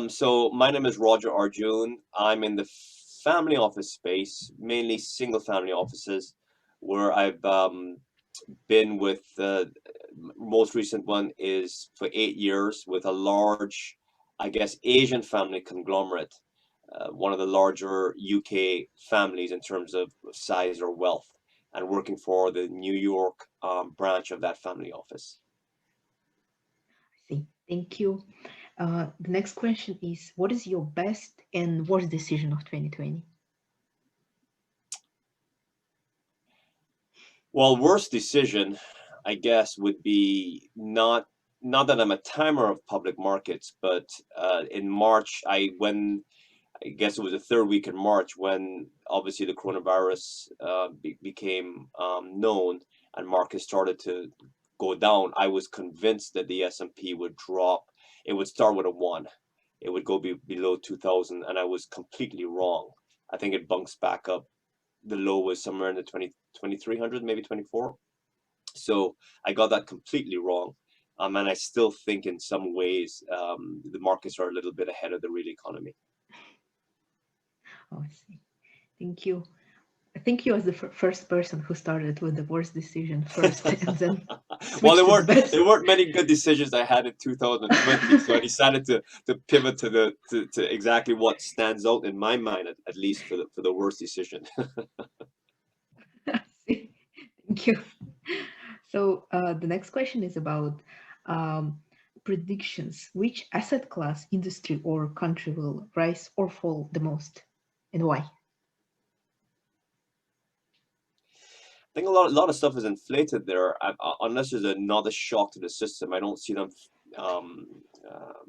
So my name is Roger Arjoon. I'm in the family office space, mainly single family offices, where I've been with most recent one is for 8 years with a large, I guess, Asian family conglomerate, one of the larger UK families in terms of size or wealth, and working for the New York branch of that family office. See, thank you. The next question is, what is your best and worst decision of 2020? Well, worst decision, I guess, would be not that I'm a timer of public markets, but in March, I guess it was the third week in March when obviously the coronavirus became known and markets started to go down. I was convinced that the S&P would drop. It would start with a one. It would go below 2000, and I was completely wrong. I think it bunks back up. The low was somewhere in the 2300, maybe 24. So I got that completely wrong. And I still think in some ways the markets are a little bit ahead of the real economy. Oh, I see. Thank you. I think you was the first person who started with the worst decision first and then Well, switched to the there best. weren't many good decisions I had in 2020, so I decided to pivot to exactly what stands out in my mind, at least for the worst decision. See, thank you. So the next question is about um, predictions. Which asset class, industry, or country will rise or fall the most, and why? I think a lot of stuff is inflated there. Unless there's another shock to the system, I don't see them um, uh,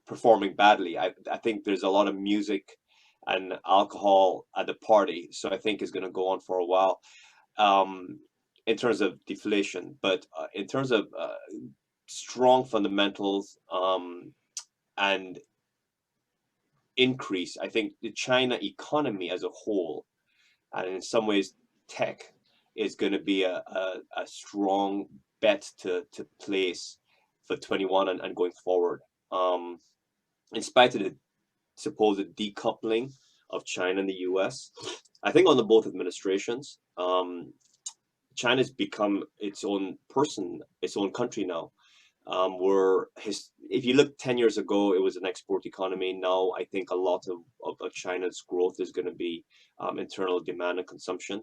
performing badly. I think there's a lot of music and alcohol at the party, so I think it's going to go on for a while um, in terms of deflation. But in terms of strong fundamentals and increase, I think the China economy as a whole, and in some ways tech, is going to be a strong bet to place for 21 and going forward. In spite of the supposed decoupling of China and the US, I think under both administrations, China's become its own person, its own country now. If you look 10 years ago, it was an export economy. Now, I think a lot of China's growth is going to be internal demand and consumption.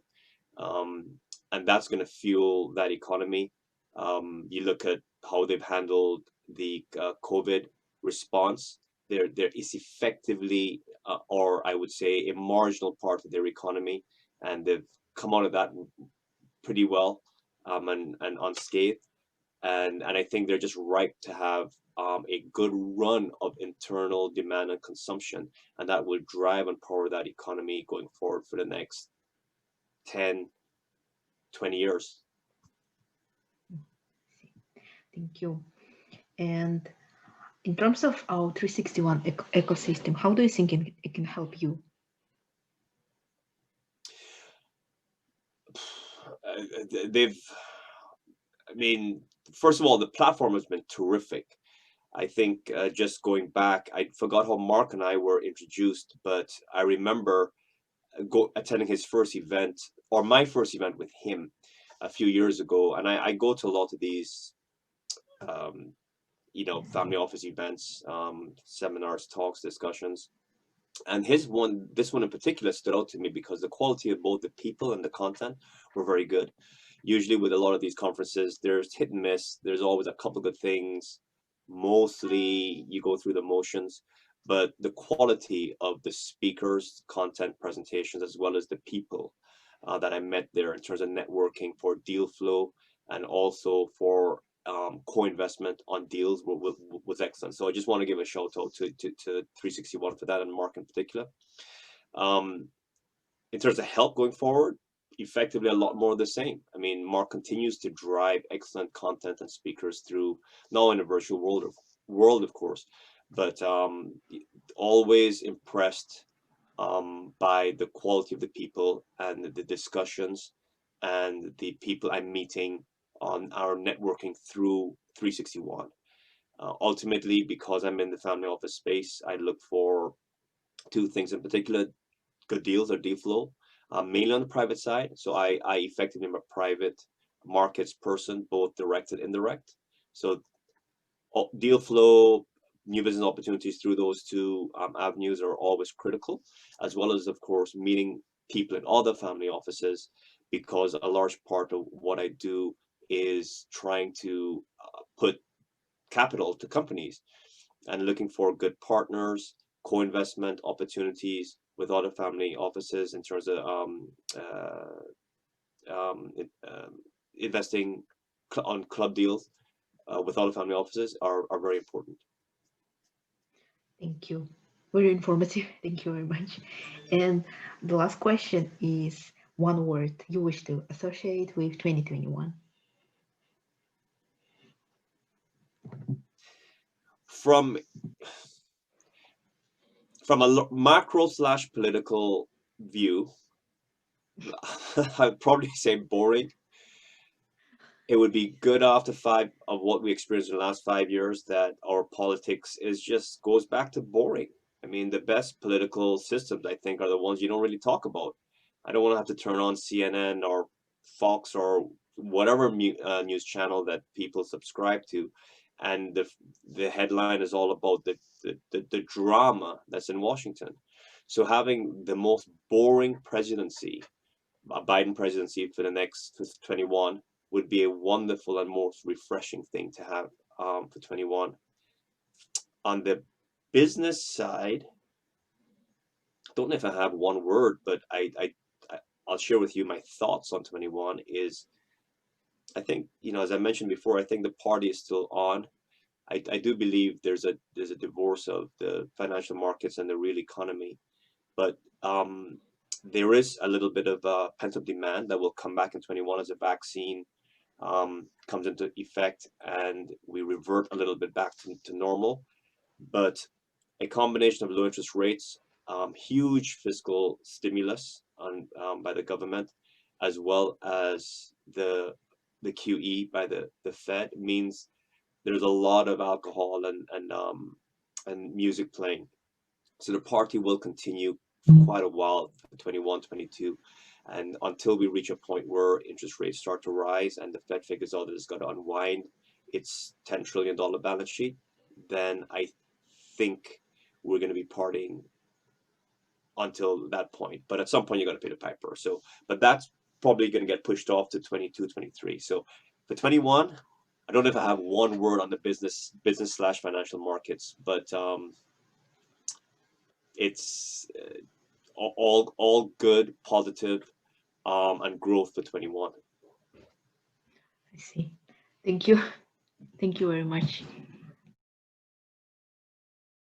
And that's going to fuel that economy. You look at how they've handled the COVID response. There is effectively, or I would say, a marginal part of their economy, and they've come out of that pretty well and unscathed. And I think they're just ripe to have a good run of internal demand and consumption, and that will drive and power that economy going forward for the next 10, 20 years. Thank you. And in terms of our 361 ecosystem, how do you think it can help you? They've, I mean, first of all, the platform has been terrific. I think just going back, I forgot how Mark and I were introduced, but I remember attending his first event or my first event with him a few years ago. And I go to a lot of these, um, family office events, seminars, talks, discussions. And this one in particular stood out to me because the quality of both the people and the content were very good. Usually with a lot of these conferences, there's hit and miss. There's always a couple of good things. Mostly you go through the motions, but the quality of the speakers, content presentations, as well as the people that I met there in terms of networking for deal flow and also for co-investment on deals was excellent. So I just want to give a shout out to 361 for that and Mark in particular. Um, in terms of help going forward, effectively a lot more of the same. I mean, Mark continues to drive excellent content and speakers through not only the virtual world of course, but always impressed by the quality of the people and the discussions and the people I'm meeting on our networking through 361. Ultimately, because I'm in the family office space, I look for two things in particular: good deals or deal flow, mainly on the private side. So I effectively am a private markets person, both direct and indirect. So deal flow, new business opportunities through those two avenues are always critical, as well as, of course, meeting people in other family offices, because a large part of what I do is trying to put capital to companies and looking for good partners, co-investment opportunities with other family offices in terms of um, investing on club deals with other family offices are very important. Thank you. Very informative. Thank you very much. And the last question is one word you wish to associate with 2021. From a macro slash political view, I'd probably say boring. It would be good after five of what we experienced in the last 5 years that our politics is just goes back to boring. I mean, the best political systems, I think, are the ones you don't really talk about. I don't want to have to turn on CNN or Fox or whatever news channel that people subscribe to, and the headline is all about the drama that's in Washington. So having the most boring presidency, a Biden presidency for the next 21, would be a wonderful and most refreshing thing to have for 21. On the business side, don't know if I have one word, but I'll share with you my thoughts on 21 is I think, as I mentioned before, I think the party is still on. I do believe there's a divorce of the financial markets and the real economy, but there is a little bit of pent-up demand that will come back in 21 as a vaccine comes into effect and we revert a little bit back to normal. But a combination of low interest rates, huge fiscal stimulus by the government, as well as the QE by the Fed means there's a lot of alcohol and music playing. So the party will continue for quite a while for 21, 22, and until we reach a point where interest rates start to rise and the Fed figures out that it's got to unwind its $10 trillion balance sheet, then I think we're going to be partying until that point. But at some point, you got to pay the piper. So, but that's probably going to get pushed off to 22, 23. So for 21, I don't know if I have one word on the business slash financial markets, but it's all good, positive, and growth for 21. I see. Thank you. Thank you very much.